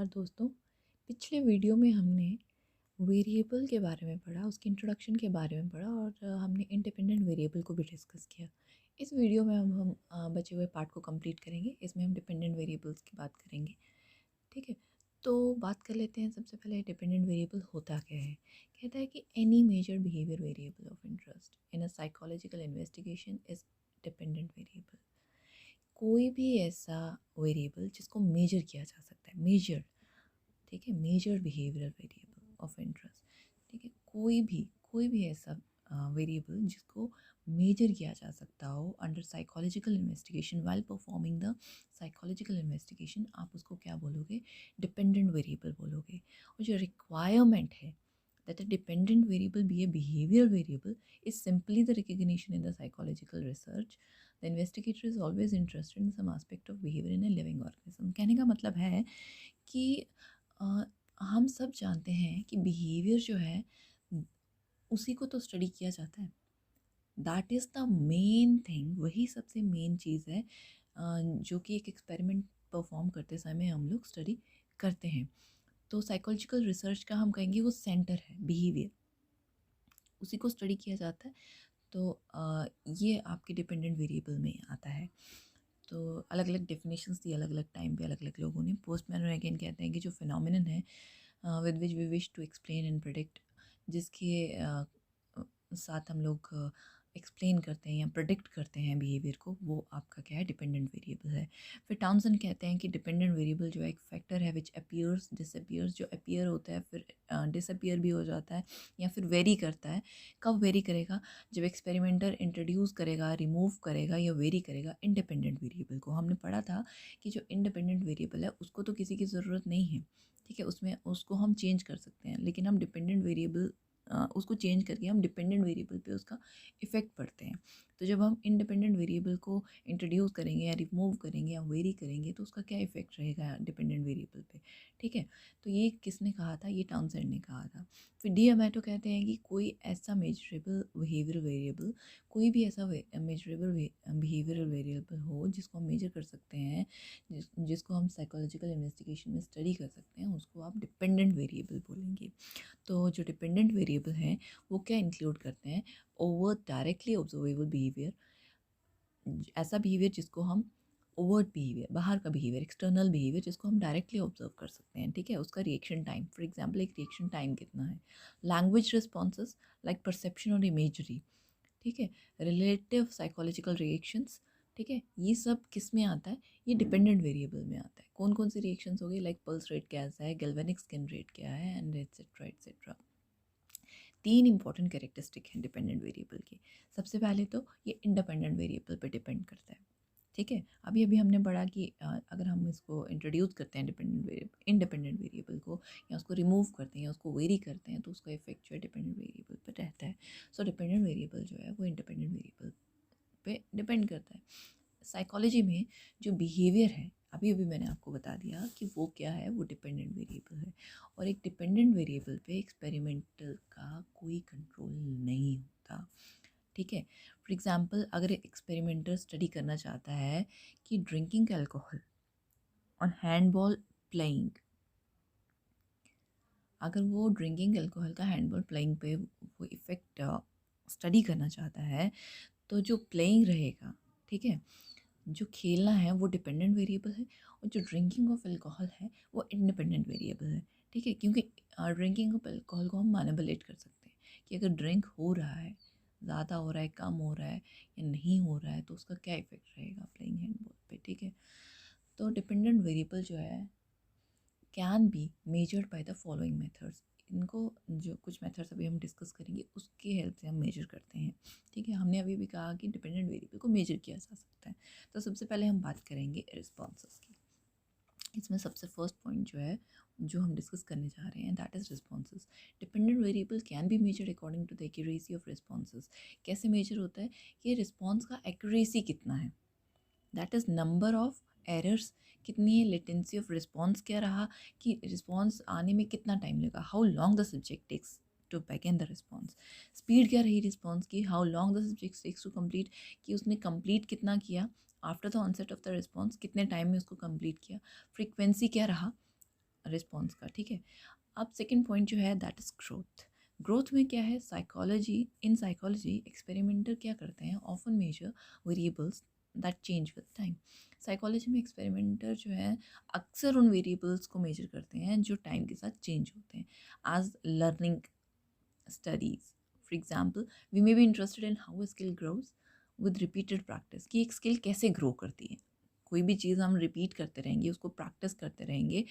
नमस्कार दोस्तों। पिछले वीडियो में हमने वेरिएबल के बारे में पढ़ा, उसकी इंट्रोडक्शन के बारे में पढ़ा और हमने इंडिपेंडेंट वेरिएबल को भी डिस्कस किया। इस वीडियो में हम बचे हुए पार्ट को कंप्लीट करेंगे। इसमें हम डिपेंडेंट वेरिएबल्स की बात करेंगे। ठीक है, तो बात कर लेते हैं। सबसे पहले डिपेंडेंट वेरिएबल होता क्या है। कहता है कि any measure behaviour variable of interest in a psychological investigation is dependent variable. कोई भी ऐसा वेरिएबल जिसको मेजर किया जा सकता है, मेजर, ठीक है, measure behavioural variable of interest. ठीक है, कोई भी ऐसा वेरिएबल जिसको मेजर किया जा सकता हो under psychological investigation, while performing the psychological investigation, आप उसको क्या बोलोगे? डिपेंडेंट वेरिएबल बोलोगे। और जो रिक्वायरमेंट है that a dependent variable be a behavioral variable is simply the recognition in the psychological research. The investigator is always interested in some aspect of behavior in a living organism. कहने का मतलब है कि हम सब जानते हैं कि बिहेवियर जो है उसी को तो स्टडी किया जाता है। That is the main thing, वही सबसे मेन चीज़ है जो कि एक एक्सपेरिमेंट परफॉर्म करते समय हम लोग स्टडी करते हैं। तो साइकोलॉजिकल रिसर्च का हम कहेंगे वो सेंटर है बिहेवियर, उसी को स्टडी किया जाता है। तो ये आपके डिपेंडेंट वेरिएबल में आता है। तो अलग अलग डेफिनेशंस दी अलग अलग टाइम पे अलग अलग लोगों ने। पोस्टमैन और अगेन कहते हैं कि जो फिनोमिनन है with which we wish to explain and predict, जिसके साथ हम लोग एक्सप्लेन करते हैं या प्रिडिक्ट करते हैं बिहेवियर को, वो आपका क्या है? डिपेंडेंट वेरिएबल है। फिर टाउनसन कहते हैं कि डिपेंडेंट वेरिएबल जो है एक फैक्टर है विच अपीयर्स डिसअपीयर्स, जो अपीयर होता है फिर डिसअपीयर भी हो जाता है या फिर वेरी करता है। कब वेरी करेगा? जब एक्सपेरिमेंटर इंट्रोड्यूस करेगा, रिमूव करेगा या वेरी करेगा इंडिपेंडेंट वेरिएबल को। हमने पढ़ा था कि जो इंडिपेंडेंट वेरिएबल है उसको तो किसी की ज़रूरत नहीं है, ठीक है, उसमें उसको हम चेंज कर सकते हैं, लेकिन हम डिपेंडेंट वेरिएबल उसको चेंज करके हम डिपेंडेंट वेरिएबल पे उसका इफ़ेक्ट पड़ते हैं। तो जब हम इंडिपेंडेंट वेरिएबल को इंट्रोड्यूस करेंगे या रिमूव करेंगे या वेरी करेंगे तो उसका क्या इफ़ेक्ट रहेगा डिपेंडेंट वेरिएबल पे, ठीक है। तो ये किसने कहा था? ये टाउनसेंड ने कहा था। फिर डी अमेटो कहते हैं कि कोई ऐसा मेजरेबल बिहेवियर वेरिएबल, कोई भी ऐसा मेजरेबल बिहेवियरल वेरिएबल हो जिसको हम मेजर कर सकते हैं, जिसको हम साइकोलॉजिकल इन्वेस्टिगेशन में स्टडी कर सकते हैं, उसको आप डिपेंडेंट वेरिएबल बोलेंगे। तो जो डिपेंडेंट वेरिएबल हैं वो क्या इंक्लूड करते हैं? ओवर डायरेक्टली ऑब्जर्वेबल बिहेवियर, ऐसा बिहेवियर जिसको हम ओवर्ट बिहेवियर, बाहर का बिहेवियर, एक्सटर्नल बिहेवियर जिसको हम डायरेक्टली ऑब्जर्व कर सकते हैं, ठीक है। उसका रिएक्शन टाइम, फॉर एग्जांपल एक रिएक्शन टाइम कितना है। लैंग्वेज रिस्पॉन्सेस लाइक परसेप्शन और इमेजरी, ठीक है। रिलेटिव साइकोलॉजिकल रिएक्शंस, ठीक है, ये सब किस में आता है? ये डिपेंडेंट वेरिएबल में आता है। कौन कौन सी रिएक्शंस हो गई? लाइक पल्स रेट कैसा है, गैल्वेनिक स्किन रेट क्या है, and etcetera etcetera. 3 important characteristic हैं डिपेंडेंट वेरिएबल की। सबसे पहले तो ये इंडिपेंडेंट वेरिएबल पे डिपेंड करता है, ठीक है। अभी अभी हमने पढ़ा कि अगर हम इसको इंट्रोड्यूस करते हैं इंडिपेंडेंट वेरिएबल को, या उसको रिमूव करते हैं या उसको वेरी करते हैं, तो उसका इफेक्ट जो है डिपेंडेंट वेरिएबल पर रहता है। सो डिपेंडेंट वेरिएबल जो है वो इंडिपेंडेंट वेरिएबल पे डिपेंड करता है। साइकोलॉजी में जो बिहेवियर है, अभी अभी मैंने आपको बता दिया कि वो क्या है, वो डिपेंडेंट वेरिएबल है। और एक डिपेंडेंट वेरिएबल पे एक्सपेरिमेंटल का कोई कंट्रोल नहीं होता, ठीक है। फॉर एग्जांपल अगर एक्सपेरिमेंटर स्टडी करना चाहता है कि drinking alcohol on handball playing, अगर वो ड्रिंकिंग अल्कोहल का हैंडबॉल प्लेइंग पे वो इफ़ेक्ट स्टडी करना चाहता है, तो जो प्लेइंग रहेगा, ठीक है, जो खेलना है वो डिपेंडेंट वेरिएबल है, और जो ड्रिंकिंग ऑफ अल्कोहल है वो इंडिपेंडेंट वेरिएबल है, ठीक है। क्योंकि ड्रिंकिंग ऑफ अल्कोहल को हम मैनिपुलेट कर सकते हैं कि अगर ड्रिंक हो रहा है, ज़्यादा हो रहा है, कम हो रहा है या नहीं हो रहा है, तो उसका क्या इफेक्ट रहेगा प्लेइंग हैंडबॉल पे, ठीक है। तो डिपेंडेंट वेरिएबल जो है can be measured by the following methods. इनको, जो कुछ मेथड्स अभी हम डिस्कस करेंगे उसकी हेल्प से हम मेजर करते हैं, ठीक है। हमने अभी भी कहा कि डिपेंडेंट वेरिएबल को मेजर किया जा सकता है। तो सबसे पहले हम बात करेंगे रिस्पॉन्सेस की। इसमें सबसे फर्स्ट पॉइंट जो है जो हम डिस्कस करने जा रहे हैं, that is responses. Dependent variable can be measured according to the accuracy of responses. कैसे मेजर होता है कि रिस्पॉन्स का एक्यूरेसी कितना है, that is number of errors कितनी है, लेटेंसी ऑफ रिस्पॉन्स क्या रहा, कि रिस्पॉन्स आने में कितना टाइम लगा, how long the subject takes to back the response. Speed क्या रही रिस्पॉन्स की, how long the subject takes to complete, कि उसने कंप्लीट कितना किया after the onset of the response, कितने टाइम में उसको कंप्लीट किया। फ्रीक्वेंसी क्या रहा, रिस्पॉन्स का, ठीक है। अब सेकेंड पॉइंट जो है दैट इज़ ग्रोथ। ग्रोथ में क्या है, साइकोलॉजी एक्सपेरिमेंटर क्या करते हैं, often measure variables that change with time. Psychology में एक्सपेरिमेंटर जो है अक्सर उन वेरिएबल्स को मेजर करते हैं जो टाइम के साथ चेंज होते हैं। As learning studies, for example we may be interested in how a skill grows with repeated practice, कि एक स्किल कैसे ग्रो करती है। कोई भी चीज़ हम रिपीट करते रहेंगे, उसको प्रैक्टिस करते रहेंगे,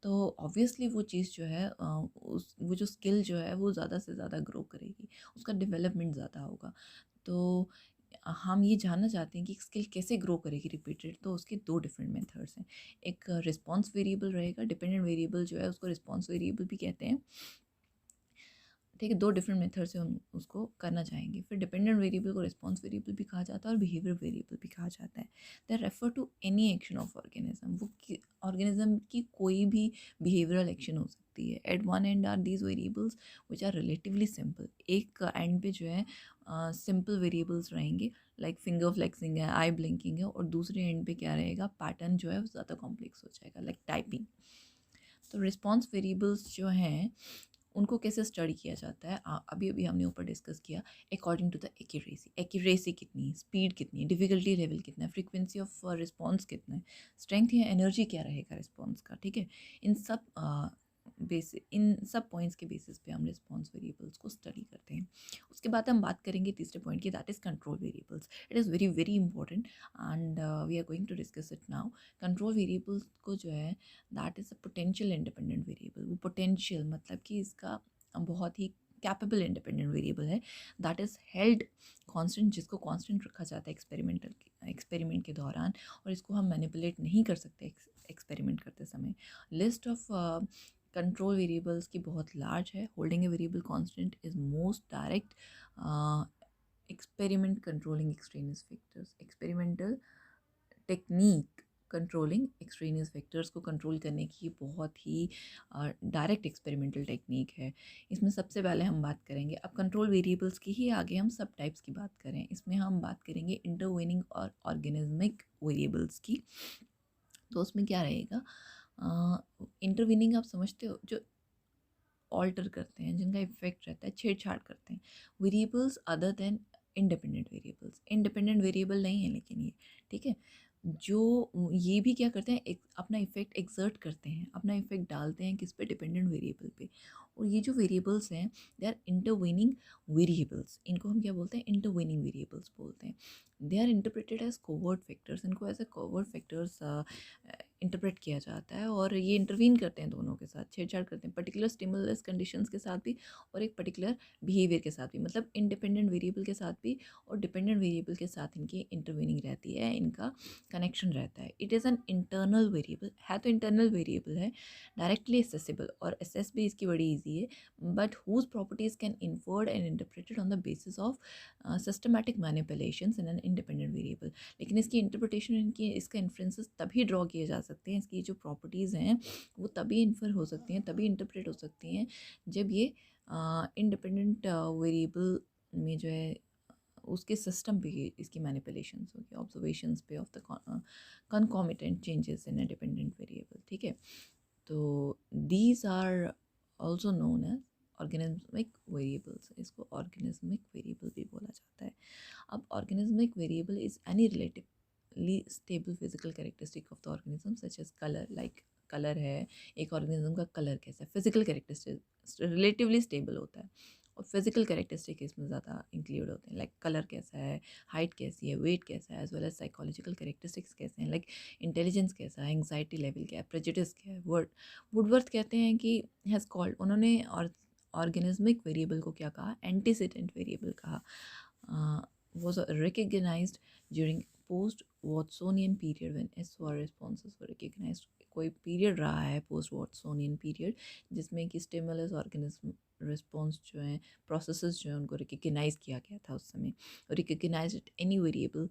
तो ऑब्वियसली वो चीज़ जो है वो जो स्किल जो है वो ज़्यादा से ज़्यादा ग्रो करेगी, उसका डेवलपमेंट ज़्यादा होगा। तो हम ये जानना चाहते हैं कि स्किल कैसे ग्रो करेगी रिपीटेड, तो उसके दो डिफरेंट मेथड्स हैं। एक रिस्पॉन्स वेरिएबल रहेगा, डिपेंडेंट वेरिएबल जो है उसको रिस्पॉन्स वेरिएबल भी कहते हैं, ठीक है। दो डिफरेंट मेथड से हम उसको करना चाहेंगे। फिर डिपेंडेंट वेरिएबल को रिस्पॉन्स वेरिएबल भी कहा जाता है और बिहेवियर वेरिएबल भी कहा जाता है। They refer to any action of organism, वो ऑर्गेनिज्म की कोई भी बिहेवियरल एक्शन हो सकती है। At one end are these variables which are relatively simple, एक एंड पे जो है सिंपल वेरिएबल्स रहेंगे, लाइक फिंगर फ्लेक्सिंग है, आई ब्लिंकिंग है, और दूसरे एंड पे क्या रहेगा, पैटर्न जो है वो ज़्यादा कॉम्प्लेक्स हो जाएगा, लाइक टाइपिंग। तो रिस्पॉन्स वेरिएबल्स जो हैं उनको कैसे स्टडी किया जाता है, अभी अभी हमने ऊपर डिस्कस किया, अकॉर्डिंग टू द एक्यूरेसी कितनी, स्पीड कितनी, डिफिकल्टी लेवल कितना, फ्रीक्वेंसी ऑफ रिस्पॉन्स कितना है, स्ट्रेंथ या एनर्जी क्या रहेगा रिस्पॉन्स का, ठीक है। इन सब पॉइंट्स के बेसिस पे हम रिस्पॉन्स वेरिएबल्स को स्टडी करते हैं। उसके बाद हम बात करेंगे तीसरे पॉइंट की, that is control variables. It is very very important and we are going to discuss it now. Control variables को जो है that is a potential independent variable. वो पोटेंशियल मतलब कि इसका बहुत ही कैपेबल इंडिपेंडेंट वेरिएबल है, दैट इज़ हेल्ड कांस्टेंट, जिसको कांस्टेंट रखा जाता है एक्सपेरिमेंट के दौरान, और इसको हम मैनिपुलेट नहीं कर सकते एक्सपेरिमेंट करते समय। लिस्ट ऑफ कंट्रोल वेरिएबल्स की बहुत लार्ज है। Holding a variable constant is most direct experiment controlling extraneous factors. Experimental technique controlling extraneous factors को कंट्रोल करने की बहुत ही डायरेक्ट एक्सपेरिमेंटल टेक्निक है। इसमें सबसे पहले हम बात करेंगे, अब कंट्रोल वेरिएबल्स की ही आगे हम सब टाइप्स की बात करें, इसमें हम बात करेंगे इंटरवेनिंग और ऑर्गेनिज्मिक वेरिएबल्स की। तो उसमें क्या रहेगा, इंटरवेनिंग आप समझते हो, जो ऑल्टर करते हैं, जिनका इफेक्ट रहता है, छेड़छाड़ करते हैं, variables other than independent variables. Independent variable नहीं है लेकिन ये, ठीक है, जो ये भी क्या करते हैं, अपना इफेक्ट एक्सर्ट करते हैं, अपना इफेक्ट डालते हैं किस पे, डिपेंडेंट वेरिएबल पे। और ये जो वेरिएबल्स हैं दे आर इंटरवेनिंग वेरिएबल्स, इनको हम क्या बोलते हैं, इंटरवेनिंग वेरिएबल्स बोलते हैं। They are interpreted as covert factors, इनको as a covert factors interpret किया जाता है, और ये इंटरवीन करते हैं, दोनों के साथ छेड़छाड़ करते हैं, पर्टिकुलर स्टिमुलस कंडीशंस के साथ भी और एक पर्टिकुलर बिहेवियर के साथ भी, मतलब इंडिपेंडेंट वेरिएबल के साथ भी और डिपेंडेंट वेरिएबल के साथ इनकी इंटरवीनिंग रहती है, इनका कनेक्शन रहता है। It is an internal variable, है तो इंटरनल वेरिएबल है, डायरेक्टली एसेसिबल, और एसेस भी इसकी बड़ी ईजी है, but whose properties can inferred and interpreted on the basis of systematic manipulations in an independent variable. लेकिन इसकी इंटरप्रिटेशन, इसका इन्फ्रेंसेस तभी ड्रॉ किए जा सकते हैं, इसकी जो प्रॉपर्टीज़ हैं वो तभी इन्फर हो सकती हैं, तभी इंटरप्रेट हो सकती हैं, जब ये इंडिपेंडेंट वेरिएबल में जो है उसके सिस्टम पे इसकी मैनिपुलेशंस होगी, ऑब्जर्वेशंस पे of the concomitant changes in a dependent variable, ठीक है। तो these are also known as organismic variables, इसको ऑर्गेनिज्मिक वेरिएबल भी बोला जाता है। अब organismic variable is any relatively stable physical characteristic of the organism such as colour, like colour है, एक ऑर्गेनिज्म का कलर कैसा है, फिजिकल कैरेक्टरिस्टिक रिलेटिवली स्टेबल होता है, और फिजिकल कैरेक्टरिस्टिक इसमें ज़्यादा इंक्लूड होते हैं, लाइक कलर कैसा है, हाइट कैसी है, वेट कैसा है, as well as psychological characteristics कैसे हैं, लाइक इंटेलिजेंस कैसा है, एंग्जाइटी लेवल क्या है, प्रेजुडिस क्या है। वुडवर्थ कहते हैं कि हैज़ कॉल्ड, उन्होंने और ऑर्गेनिज्मिक वेरिएबल को क्या कहा, एंटीसीडेंट वेरिएबल कहा, was recognized during post Watsonian period when SOR responses were recognized। कोई पीरियड रहा है पोस्ट वाटसोनियन पीरियड जिसमें कि स्टिमुलस ऑर्गेनिज्म रिस्पॉन्स जो है, प्रोसेसेस जो है, उनको रिकग्नाइज किया गया था उस समय, recognise any variable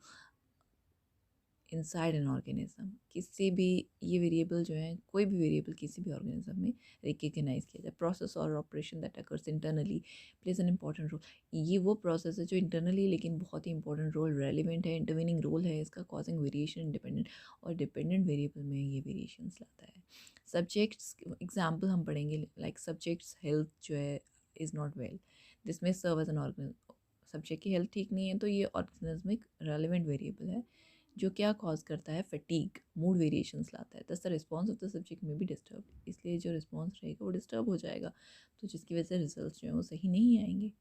inside an organism. किसी भी ये वेरिएबल जो है, कोई भी वेरिएबल किसी भी ऑर्गेनिज्म में रिकग्नाइज किया जाए। प्रोसेस और operation that occurs internally plays an important role. ये वो प्रोसेस है जो इंटरनली लेकिन बहुत ही इंपॉर्टेंट रोल रेलिवेंट है, इंटरवीनिंग रोल है इसका, कॉजिंग वेरिएशन इंडिपेंडेंट और डिपेंडेंट वेरिएबल में ये वेरिएशंस लाता है। सब्जेक्ट्स एग्जाम्पल हम पढ़ेंगे, लाइक सब्जेक्ट्स हेल्थ जो है इज़ नॉट वेल, दिस में serve as an organism. Subject की हेल्थ ठीक नहीं है तो ये ऑर्गेनिज्मिक रेलिवेंट वेरिएबल है जो क्या कॉज करता है, फटीग, मूड वेरिएशंस लाता है। दस the response of the subject में भी डिस्टर्ब, इसलिए जो रिस्पॉन्स रहेगा वो डिस्टर्ब हो जाएगा, तो जिसकी वजह से रिजल्ट जो है वो सही नहीं आएंगे।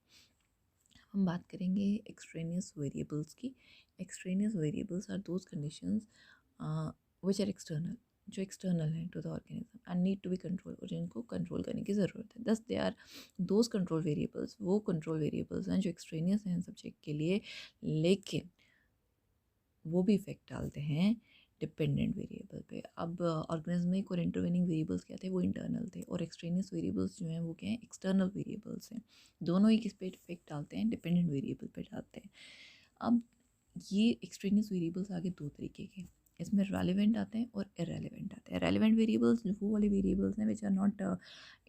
हम बात करेंगे एक्सट्रेनियस वेरिएबल्स की। Extraneous variables are those conditions which are external, जो एक्सटर्नल हैं to the organism and need to be control, और जिनको कंट्रोल करने की ज़रूरत है। Thus they are those control variables, वो कंट्रोल वेरिएबल्स हैं जो एक्सट्रेनियस हैं सब्जेक्ट के लिए, लेकिन वो भी इफेक्ट डालते हैं डिपेंडेंट वेरिएबल पे। अब ऑर्गेनिज्मिक और इंटरवेनिंग वेरिएबल्स क्या थे, वो इंटरनल थे, और एक्सट्रेनियस वेरिएबल्स जो हैं वो क्या हैं, एक्सटर्नल वेरिएबल्स हैं। दोनों ही किस पे इफेक्ट डालते हैं, डिपेंडेंट वेरिएबल पे डालते हैं। अब ये एक्सट्रेनियस वेरिएबल्स आगे दो तरीके के, इसमें रेलिवेंट आते हैं और इरेलीवेंट आते हैं। रेलिवेंट वेरिएबल्स वो वाले वेरिएबल्स हैं which are not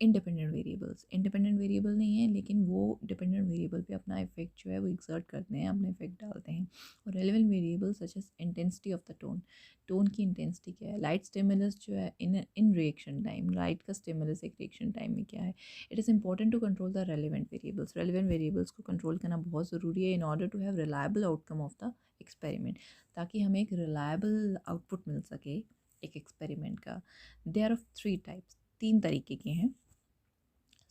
independent variables, independent variable नहीं है लेकिन वो डिपेंडेंट वेरिएबल पे अपना इफेक्ट जो है वो एक्सर्ट करते हैं, अपना इफेक्ट डालते हैं। और relevant variables such as intensity of the tone, tone की इंटेंसिटी क्या है, लाइट स्टिमुलस जो है इन रिएक्शन टाइम, लाइट का स्टिमुलस एक रिएक्शन टाइम में क्या है। It is important to control the relevant variables, relevant variables को कंट्रोल करना बहुत ज़रूरी है in order to have reliable outcome of the experiment, ताकि हमें एक रिलायबल आउटपुट मिल सके एक एक्सपेरिमेंट का। They are of three types, तीन तरीके के हैं।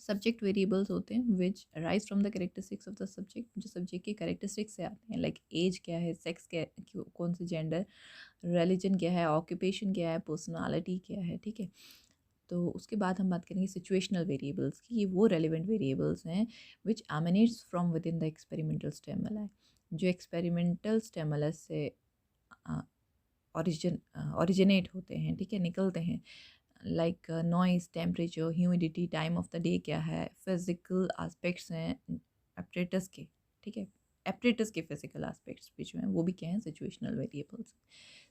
सब्जेक्ट वेरिएबल्स होते हैं which arise from the characteristics of the subject, जो सब्जेक्ट के करेक्टरिस्टिक्स से आते हैं, लाइक एज क्या है, सेक्स क्या है, कौन से जेंडर, रिलीजन क्या है, ऑक्यूपेशन क्या है, पर्सनालिटी क्या है, ठीक है। तो उसके बाद हम बात करेंगे सिचुएशनल वेरिएबल्स की। ये वो रेलिवेंट वेरिएबल्स हैं which emanates from within the experimental stimulus, जो एक्सपेरिमेंटल स्टिमुलस से ओरिजिनेट होते हैं, ठीक है, निकलते हैं। Like noise, temperature, humidity, time of the day क्या है, फिजिकल एस्पेक्ट्स हैं एपरेटस के, ठीक है, एपरेटस के फिजिकल एस्पेक्ट्स भी जो हैं वो भी क्या हैं, सिचुएशनल वेरिएबल्स।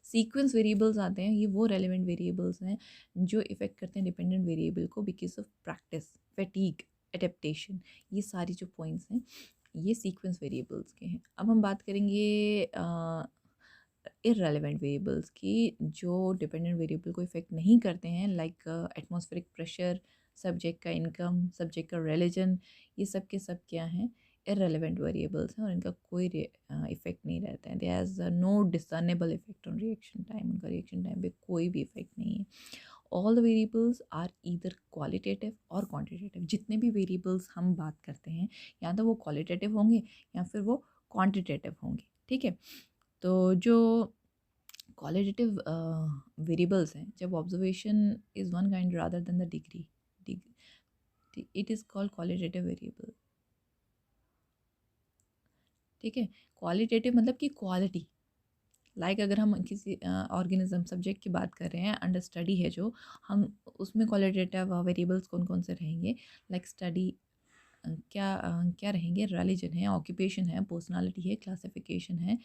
सीक्वेंस वेरिएबल्स आते हैं, ये वो रेलिवेंट वेरिएबल्स हैं जो इफेक्ट करते हैं डिपेंडेंट वेरिएबल को because of practice, fatigue, adaptation, ये सारी जो पॉइंट्स हैं ये सीक्वेंस वेरिएबल्स के हैं। अब हम बात करेंगे इररेलेवेंट वेरिएबल्स की, जो डिपेंडेंट वेरिएबल को इफेक्ट नहीं करते हैं, लाइक एटमॉस्फेरिक प्रेशर, सब्जेक्ट का इनकम, सब्जेक्ट का रिलीजन, ये सब के सब क्या हैं, इररेलेवेंट वेरिएबल्स हैं और इनका कोई इफेक्ट नहीं रहता है। They has no discernible effect on reaction time, उनका रिएक्शन टाइम पे कोई भी इफेक्ट नहीं है। All the variables are either qualitative or quantitative, जितने भी वेरिएबल्स हम बात करते हैं या तो वो क्वालिटेटिव होंगे या फिर वो क्वांटिटेटिव होंगे, ठीक है। तो जो क्वालिटेटिव वेरिएबल्स हैं, जब observation is one kind rather than the degree, it is called qualitative variable, ठीक है। क्वालिटेटिव मतलब कि क्वालिटी, लाइक अगर हम किसी ऑर्गेनिज्म सब्जेक्ट की बात कर रहे हैं, अंडर स्टडी है जो, हम उसमें क्वालिटेटिव वेरिएबल्स कौन कौन से रहेंगे, लाइक स्टडी क्या रहेंगे, रिलीजन है, ऑक्यूपेशन है, पर्सनालिटी है, क्लासिफिकेशन है,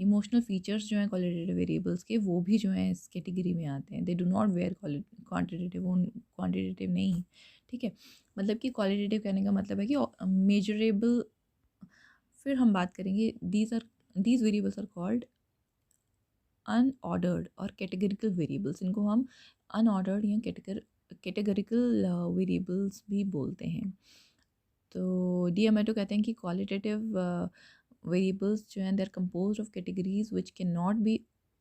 इमोशनल फीचर्स जो हैं क्वालिटेटिव वेरिएबल्स के, वो भी जो हैं इस कैटेगरी में आते हैं। They do not where quantitative नहीं, ठीक है। मतलब कि क्वालिटेटिव कहने का मतलब है कि मेजरेबल। फिर हम बात करेंगे these variables are called unordered और कैटेगरिकल वेरिएबल्स, इनको हम अनऑर्डर्ड या कैटेगरिकल वेरिएबल्स भी बोलते हैं। तो डीएमएटो कहते हैं कि क्वालिटेटिव वेरिएबल्स जो हैं they are composed of categories which can not be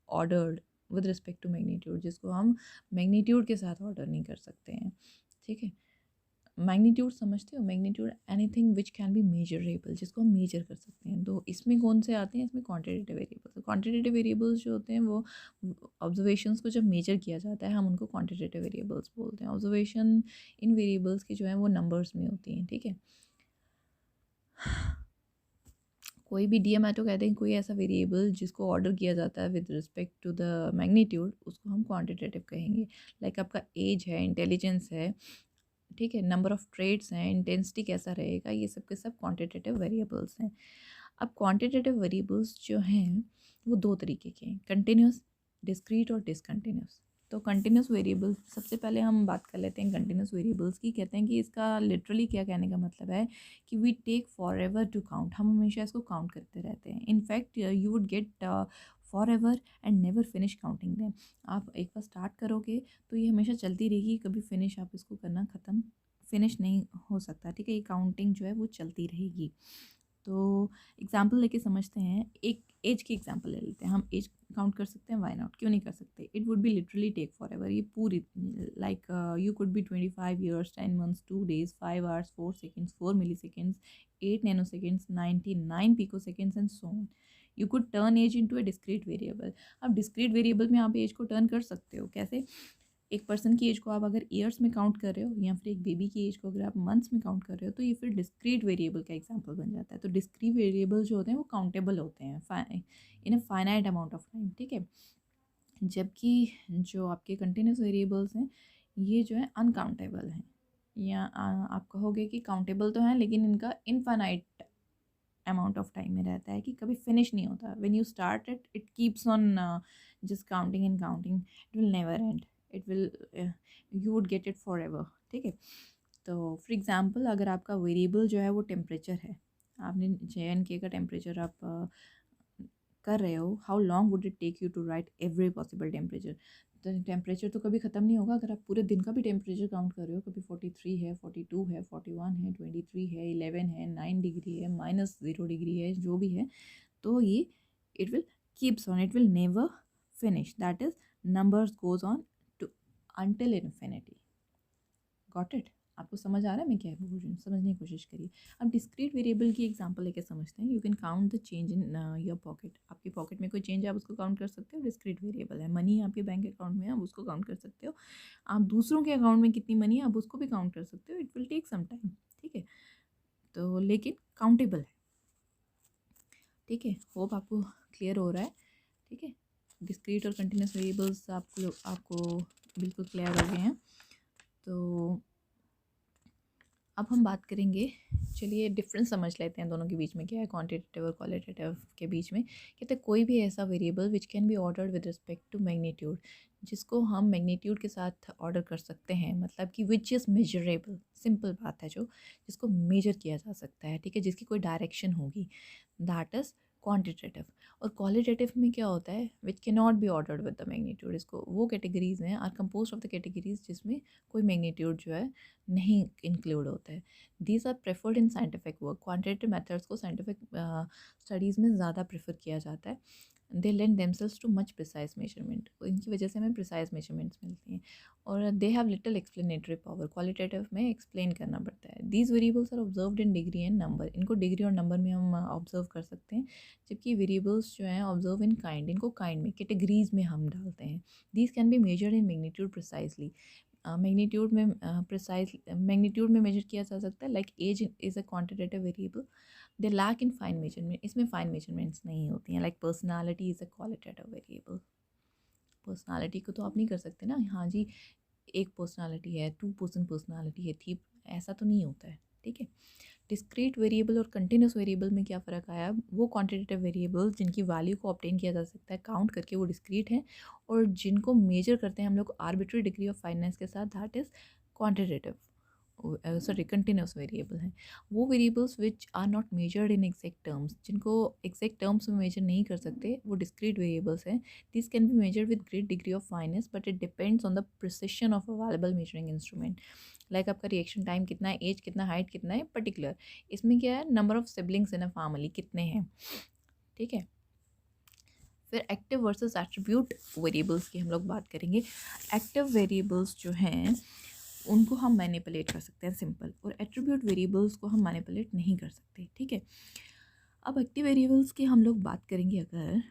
ordered with respect to magnitude, जिसको हम मैग्नीट्यूड के साथ ऑर्डर नहीं कर सकते हैं, ठीक है। मैग्नीट्यूड समझते हो, magnitude anything which can B measurable, जिसको हम मेजर कर सकते हैं। तो इसमें कौन से आते हैं, इसमें क्वांटिटेटिव वेरिएबल्स। क्वांटिटेटिव वेरिएबल्स जो होते हैं वो ऑब्जर्वेशंस को जब मेजर किया जाता है हम उनको क्वांटिटेटिव वेरिएबल्स बोलते हैं। ऑब्जर्वेशन इन वेरिएबल्स की जो है वो नंबर्स में होती हैं, ठीक है। कोई भी डीएमएटो कहते हैं कोई ऐसा वेरिएबल जिसको ऑर्डर किया जाता है with respect to the magnitude, उसको हम क्वांटिटेटिव कहेंगे। लाइक आपका एज है, इंटेलिजेंस है, ठीक है, नंबर ऑफ ट्रेड्स हैं, इंटेंसिटी कैसा रहेगा, ये सब के सब क्वांटिटेटिव वेरिएबल्स हैं। अब क्वांटिटेटिव वेरिएबल्स जो हैं वो दो तरीके के हैं, कंटिन्यूस डिस्क्रीट और डिसकंटिन्यूस। तो कंटिन्यूस वेरिएबल सबसे पहले हम बात कर लेते हैं कंटिन्यूस वेरिएबल्स की। कहते हैं कि इसका लिटरली क्या कहने का मतलब है कि we take forever to count, हम हमेशा इसको काउंट करते रहते हैं। In fact you would get forever and never finish counting them. आप एक बार स्टार्ट करोगे तो ये हमेशा चलती रहेगी, कभी फिनिश आप इसको करना ख़त्म फिनिश नहीं हो सकता, ठीक है। ये काउंटिंग जो है वो चलती रहेगी। तो एग्जाम्पल लेके समझते हैं, एक एज की एग्जाम्पल ले लेते हैं। हम एज काउंट कर सकते हैं, वाई नॉट, क्यों नहीं कर सकते। It would be literally take forever, ये पूरी like you could be 25 years 10 months 2 days 5 hours 4 seconds 4 milliseconds 8 nanoseconds 99 picoseconds and so on. You could turn age into a discrete variable. अब discrete variable में आप as को turn कर सकते हो कैसे। एक पर्सन की एज को आप अगर ईयर्स में काउंट कर रहे हो, या फिर एक बेबी की एज को अगर आप मंथ्स में काउंट कर रहे हो, तो ये फिर डिस्क्रीट वेरिएबल का एग्जांपल बन जाता है। तो डिस्क्रीट वेरिएबल जो होते हैं वो काउंटेबल होते हैं in a finite amount of time, ठीक है। जबकि जो आपके कंटिन्यूस वेरिएबल्स हैं ये जो है अनकाउंटेबल हैं, या आप कहोगे कि काउंटेबल तो हैं लेकिन इनका इनफाइनाइट अमाउंट ऑफ टाइम में रहता है, कि कभी फिनिश नहीं होता। When you start it it keeps on just counting and counting, it will never and, it will you would get it for ever, ठीक है। तो फॉर एग्जांपल अगर आपका वेरिएबल जो है वो टेम्परेचर है, आपने JNK का टेम्परेचर आप कर रहे हो, how long would it take you to write every possible temperature. तो टेम्परेचर तो कभी ख़त्म नहीं होगा। अगर आप पूरे दिन का भी टेम्परेचर काउंट कर रहे हो, कभी 43 है 42 है 41 है 23 है 11 है 9 डिग्री है -0 डिग्री है, जो भी है, तो ये it will keeps on, it will never finish, that is numbers goes on to until infinity. Got it. आपको समझ आ रहा है मैं क्या बोल रही हूँ, समझने की कोशिश करिए। अब डिस्क्रीट वेरिएबल की एग्जांपल लेके समझते हैं। You can count the change in your pocket. आपकी पॉकेट में कोई चेंज है आप उसको काउंट कर सकते हो, डिस्क्रीट वेरिएबल है। मनी आपके बैंक अकाउंट में है, आप उसको काउंट कर सकते हो। आप दूसरों के अकाउंट में कितनी मनी है आप उसको भी काउंट कर सकते हो। It will take some time, ठीक है, तो लेकिन काउंटेबल है, ठीक है। होप आपको क्लियर हो रहा है, ठीक है। डिस्क्रीट और कंटिन्यूस वेरिएबल्स आपको बिल्कुल क्लियर हो गए हैं। तो अब हम बात करेंगे, चलिए डिफरेंस समझ लेते हैं दोनों के बीच में क्या है, क्वांटिटेटिव और क्वालिटेटिव के बीच में। कहते हैं कोई भी ऐसा variable which can be ordered with respect to magnitude, जिसको हम मैग्नीट्यूड के साथ ऑर्डर कर सकते हैं, मतलब कि विच इज़ मेजरेबल, सिंपल बात है, जो जिसको मेजर किया जा सकता है, ठीक है, जिसकी कोई डायरेक्शन होगी, दैट इज़ क्वांटिटेटिव। और क्वालिटेटिव में क्या होता है, which can not be ordered with the magnitude. इसको वो कैटेगरीज हैं, are composed of the categories जिसमें कोई मैग्नीट्यूड जो है नहीं इंक्लूड होता है। These are preferred in scientific work. Quantitative methods को साइंटिफिक स्टडीज़ में ज़्यादा प्रेफर किया जाता है। They lend themselves to much precise measurement, इनकी वजह से हमें प्रिसाइज मेजरमेंट्स मिलती हैं। और they have little explanatory power, qualitative में एक्सप्लेन करना पड़ता है। These variables are observed in degree and number, इनको डिग्री और नंबर में हम ऑब्जर्व कर सकते हैं। जबकि वेरिएबल्स जो हैं ऑब्जर्व इन काइंड, इनको काइंड में कैटेगरीज में हम डालते हैं। These can be measured in magnitude precisely, magnitude में प्रिसाइज मैग्नीट्यूड में मेजर किया जा सकता है। Like age is a quantitative variable, they lack in fine measurement, इसमें फाइन मेजरमेंट्स नहीं होती हैं। Like personality is a qualitative variable, personality को तो आप नहीं कर सकते ना, हाँ जी एक पर्सनालिटी है, 2% पर्सनालिटी है, थी, ऐसा तो नहीं होता है, ठीक है। डिस्क्रीट वेरिएबल और कंटिन्यूस वेरिएबल में क्या फ़र्क आया, वो क्वांटिटेटिव वेरिएबल्स जिनकी वैल्यू को ऑब्टेन किया जा सकता है काउंट करके, वो डिस्क्रीट हैं, और जिनको मेजर करते हैं हम लोग आर्बिट्री डिग्री ऑफ फाइनेंस के साथ, that is quantitative, sorry continuous variable हैं। वो variables which are not measured in exact terms, जिनको एग्जैक्ट टर्म्स में मेजर नहीं कर सकते, वो डिस्क्रीट वेरिएबल्स हैं। This can be measured with great degree of finance, but it depends on the precision of available measuring instrument. Like आपका reaction time कितना है, एज कितना, हाइट कितना है, पर्टिकुलर। इसमें क्या है, number of siblings in a family कितने हैं, ठीक है। फिर एक्टिव वर्सेस एट्रीब्यूट वेरिएबल्स की हम लोग बात करेंगे। एक्टिव वेरिएबल्स जो हैं उनको हम मैनिपुलेट कर सकते हैं, सिंपल, और एट्रीब्यूट वेरिएबल्स को हम मैनिपुलेट नहीं कर सकते, ठीक है। अब एक्टिव वेरिएबल्स की हम लोग बात करेंगे अगर,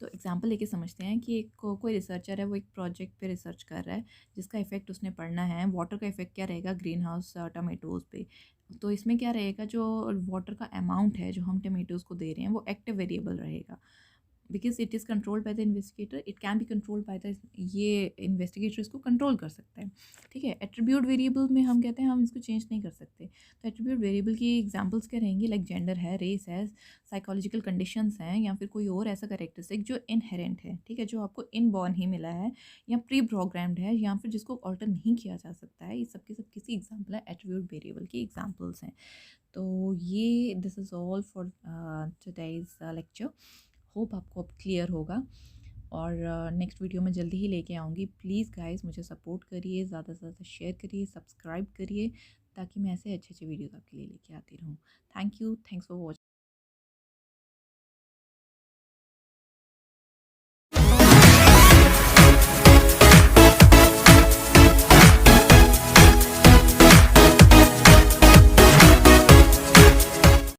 तो एग्जांपल लेके समझते हैं कि एक कोई रिसर्चर है, वो एक प्रोजेक्ट पे रिसर्च कर रहा है जिसका इफेक्ट उसने पढ़ना है। वाटर का इफेक्ट क्या रहेगा ग्रीन हाउस टमेटोज़ पे, तो इसमें क्या रहेगा, जो वाटर का अमाउंट है जो हम टमेटोज़ को दे रहे हैं वो एक्टिव वेरिएबल रहेगा। Because it is controlled by the investigator, it can be controlled by the, ये इन्वेस्टिगेटर इसको कंट्रोल कर सकता है। ठीक है, एट्रीब्यूट वेरिएबल में हम कहते हैं हम इसको चेंज नहीं कर सकते। तो एट्रीब्यूट वेरिएबल की एग्जांपल्स क्या रहेंगी, लाइक जेंडर है, रेस है, साइकोलॉजिकल कंडीशंस हैं, या फिर कोई और ऐसा करेक्टरिस्टिक जो इनहेरेंट है, ठीक है, जो आपको इनबॉर्न ही मिला है या प्री प्रोग्राम्ड है, या फिर जिसको ऑल्टर नहीं किया जा सकता है। ये सब के सब किसी एग्जाम्पल है, एट्रीब्यूट वेरिएबल की एग्जाम्पल्स हैं। तो ये this is all for today's lecture. Hope आपको अब क्लियर होगा, और नेक्स्ट वीडियो में जल्दी ही लेके आऊँगी। प्लीज़ गाइस मुझे सपोर्ट करिए, ज़्यादा से ज़्यादा शेयर करिए, सब्सक्राइब करिए, ताकि मैं ऐसे अच्छे अच्छे वीडियोज़ आपके लिए लेके आती रहूँ। Thank you, thanks for watching.